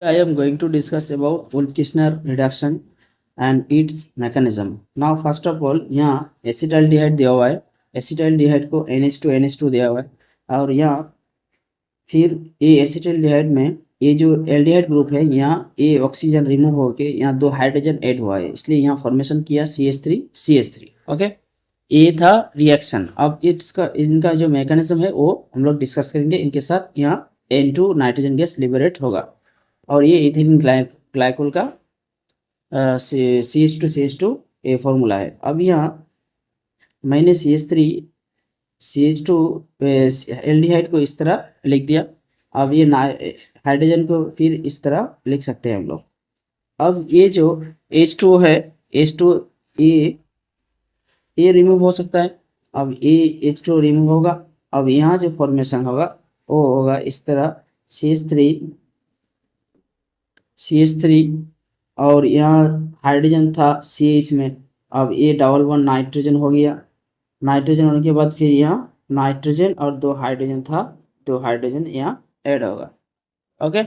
I am going to discuss about Wolff-Kishner reduction and its mechanism. Now, first of all, यहाँ acetaldehyde दिया हुआ है, acetaldehyde को NH2 दिया हुआ है और यहाँ फिर ये एसिटाल्डिहाइड में ये जो एल्डिहाइड ग्रुप है यहाँ ये ऑक्सीजन रिमूव होके यहाँ दो हाइड्रोजन ऐड हुआ है, इसलिए यहाँ फॉर्मेशन किया CH3 ओके। ये था रिएक्शन। अब इनका जो मैकेनिज्म है वो हम लोग डिस्कस करेंगे। इनके साथ यहाँ N2 नाइट्रोजन गैस लिबरेट होगा और ये इथिलीन ग्लाइकोल का CH2 ये फॉर्मूला है। अब यहाँ मैंने CH2 एल्डिहाइड को इस तरह लिख दिया। अब ये हाइड्रोजन को फिर इस तरह लिख सकते हैं हम लोग। अब ये जो H2 है, H2 ये रिमूव हो सकता है। अब ये H2 रिमूव होगा। अब यहाँ जो फॉर्मेशन होगा वो होगा इस तरह CH3 और यहाँ हाइड्रोजन था CH में। अब ये डबल बॉन्ड नाइट्रोजन हो गया। नाइट्रोजन होने के बाद फिर यहाँ नाइट्रोजन और दो हाइड्रोजन था, दो हाइड्रोजन यहाँ ऐड होगा ओके।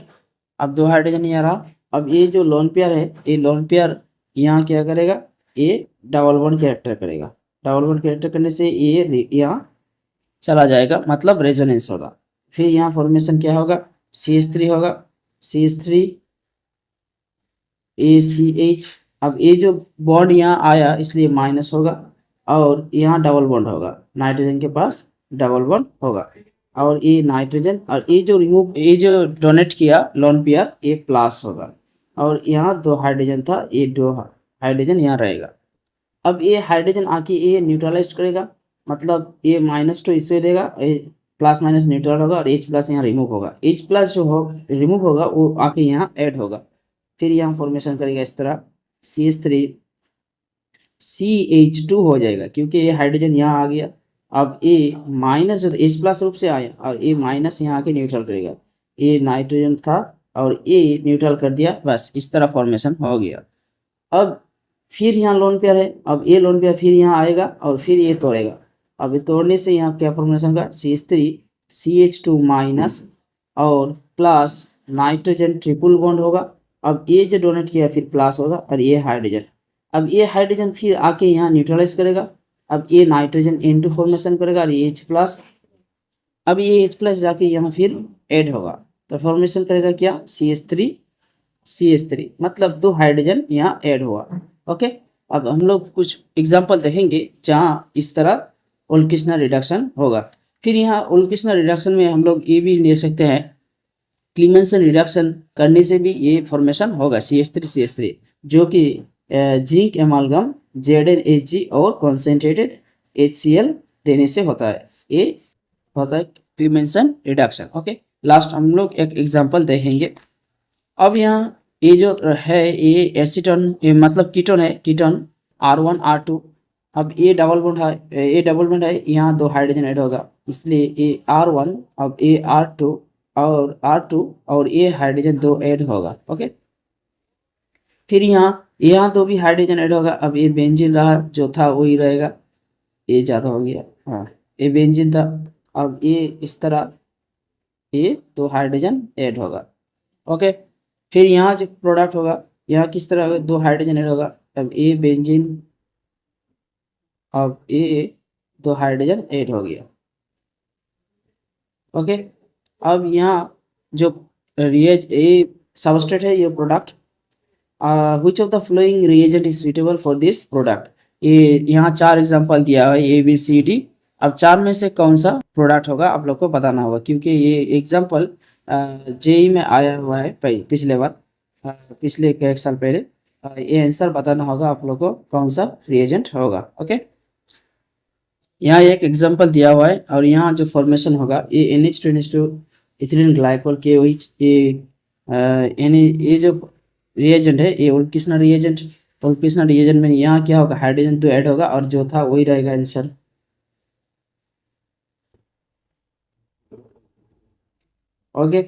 अब दो हाइड्रोजन यहाँ रहा। अब ये जो लोन पेयर है, ये लोन पेयर यहाँ क्या करेगा, ये डबल बॉन्ड कैरेक्टर करेगा। डबल बॉन्ड कैरेक्टर करने से ये यहाँ चला जाएगा, मतलब रेजोनेंस होगा। फिर यहाँ फॉर्मेशन क्या होगा, CH3 होगा, CH3 ACH। अब ये जो बॉन्ड यहाँ आया इसलिए माइनस होगा और यहाँ डबल बॉन्ड होगा, नाइट्रोजन के पास डबल बॉन्ड होगा और ये नाइट्रोजन और ये जो डोनेट किया लोन पेयर ये प्लस होगा और यहाँ दो हाइड्रोजन था, ये दो हाइड्रोजन यहाँ रहेगा। अब ये हाइड्रोजन आके ये न्यूट्रलाइज करेगा, मतलब ये -2 इससे देगा, प्लस माइनस न्यूट्रल होगा और H+ यहाँ रिमूव होगा। H+ जो हो रिमूव होगा वो आके यहाँ ऐड होगा। फिर यहाँ फॉर्मेशन करेगा इस तरह CH3 CH2 हो जाएगा क्योंकि ये हाइड्रोजन यहाँ आ गया। अब ये माइनस जो H+ रूप से आया और ये माइनस यहाँ आके न्यूट्रल करेगा। ये नाइट्रोजन था और ये न्यूट्रल कर दिया, बस इस तरह फॉर्मेशन हो गया। अब फिर यहाँ लोन पेयर है। अब ये लोन पेयर फिर यहाँ आएगा और फिर ये तोड़ेगा। अब ये तोड़ने से यहाँ क्या फॉर्मेशन का CH3 CH2 माइनस और प्लस नाइट्रोजन ट्रिपल बॉन्ड होगा। अब ये जो डोनेट किया फिर प्लस होगा और ये हाइड्रोजन। अब ये हाइड्रोजन फिर आके यहाँ न्यूट्रलाइज करेगा। अब ये नाइट्रोजन N2 फॉर्मेशन करेगा और ये H+। अब ये H+ जाके यहाँ फिर ऐड होगा तो फॉर्मेशन करेगा क्या, CH3 मतलब दो हाइड्रोजन यहाँ ऐड हुआ ओके। अब हम लोग कुछ एग्जांपल देखेंगे जहाँ इस तरह वोल्फ-किश्नर रिडक्शन होगा। फिर यहाँ वोल्फ-किश्नर रिडक्शन में हम लोग ये भी ले सकते हैं, क्लीमेंसन रिडक्शन करने से भी ये फॉर्मेशन होगा CH3 जो कि जिंक एमालगम ZnHg और कॉन्सेंट्रेटेड HCl देने से होता है। ये होता है क्लीमेंसन रिडक्शन ओके। लास्ट हम लोग एक एग्जांपल देखेंगे। अब यहाँ ये जो है ये एसीटोन, ये मतलब कीटोन है, कीटोन R1 R2। अब ये डबल बॉन्ड है, यहाँ दो हाइड्रोजन ऐड होगा इसलिए ये R1 अब ये R2 और ये हाइड्रोजन दो ऐड होगा ओके। फिर यहाँ दो भी हाइड्रोजन ऐड होगा। अब ये बेंजीन रहा जो था वही रहेगा, ये ज़्यादा हो गया, हाँ ये बेंजीन था। अब ये इस तरह ये दो हाइड्रोजन ऐड होगा ओके। फिर यहाँ जो प्रोडक्ट होगा यहाँ किस तरह होगा, दो हाइड्रोजन ऐड होगा। अब ये बेंजीन, अब ये दो हाइड्रोजन ऐड हो गया ओके। अब यहाँ जो ये सबस्ट्रेट है, ये product which of the following reagent is suitable for this product। ये यहाँ चार एग्जांपल दिया है ABCD। अब चार में से कौन सा प्रोडक्ट होगा आप लोग को बताना होगा क्योंकि ये एग्जांपल जेई में आया हुआ है पिछले बार, पिछले एक साल पहले। ये आंसर बताना होगा आप लोग को कौन सा रिएजेंट होगा ओके। यहाँ एक एग्जांपल दिया हुआ है और यहाँ जो फॉर्मेशन होगा ये NH2 इथिलीन ग्लाइकोल के ये जो रिएजेंट है ये वोल्फ-किश्नर रिएजेंट में यहाँ क्या होगा, हाइड्रोजन तो ऐड होगा और जो था वही रहेगा आंसर ओके।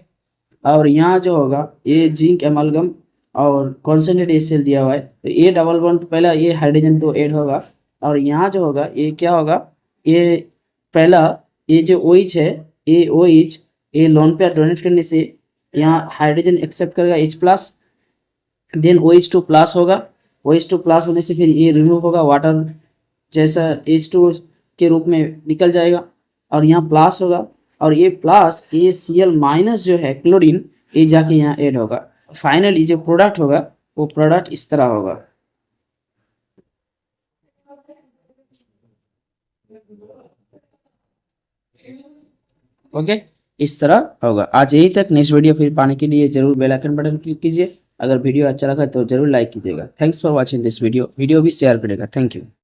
और यहाँ जो होगा ये जिंक एमालगम और कॉन्सेंट्रेट HCl दिया हुआ है तो ये डबल बॉन्ड पहला ये हाइड्रोजन तो ऐड होगा और यहाँ जो होगा ये क्या होगा, ये पहला ये जो OH है ये OH ये लोन पेयर डोनेट करने से यहाँ हाइड्रोजन एक्सेप्ट करेगा H plus, then OH2 plus होगा, OH2 प्लस होने से फिर ये रिमूव होगा, वाटर जैसा H2 के रूप में निकल जाएगा और यहाँ प्लस होगा, और ये प्लस ACl माइनस जो है क्लोरीन, ये जाके यहाँ ऐड होगा। फाइनली जो प्रोडक्ट होगा वो प्रोडक्ट इस तरह होगा। ओके, इस तरह होगा। आज यही तक, नेक्स्ट वीडियो फिर पाने के लिए जरूर बेल आइकन बटन क्लिक कीजिए। अगर वीडियो अच्छा लगा तो जरूर लाइक कीजिएगा। Thanks for watching this video भी शेयर करेगा। Thank you.